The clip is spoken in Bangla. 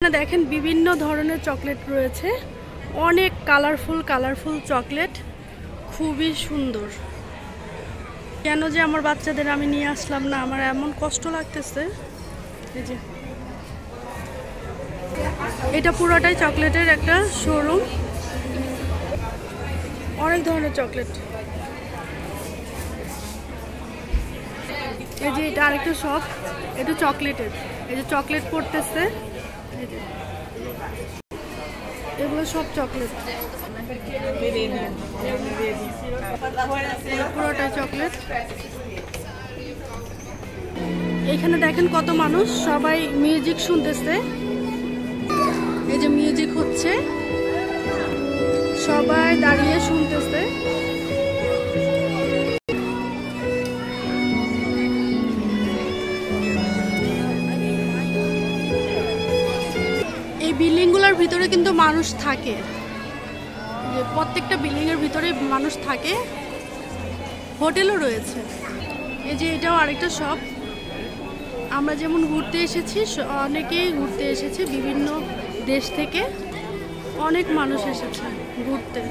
দেখেন বিভিন্ন ধরনের চকলেট রয়েছে, অনেক কালারফুল চকলেট, খুবই সুন্দর। কেন যে আমার বাচ্চাদের আমি নিয়ে আসলাম না, আমার এমন কষ্ট লাগতেছে। এই যে এটা পুরোটাই চকলেটের একটা শোরুম, অনেক ধরনের চকলেট। এই যে এটা আরেকটা শপ, এটা চকলেটের, এই যে চকলেট পড়তেছে, এগুলো সব চকলেট, পুরোটাই চকলেট। এখানে দেখেন কত মানুষ, সবাই মিউজিক শুনতেছে। এই যে মিউজিক হচ্ছে, সবাই দাঁড়িয়ে শুনতেছে। এই বিল্ডিংগুলোর ভিতরে কিন্তু মানুষ থাকে, প্রত্যেকটা বিল্ডিং এর ভিতরে মানুষ থাকে, হোটেলও রয়েছে। এই যে এটাও আরেকটা শপ। আমরা যেমন ঘুরতে এসেছি, অনেকেই ঘুরতে এসেছে, বিভিন্ন দেশ থেকে অনেক মানুষ এসেছে ঘুরতে।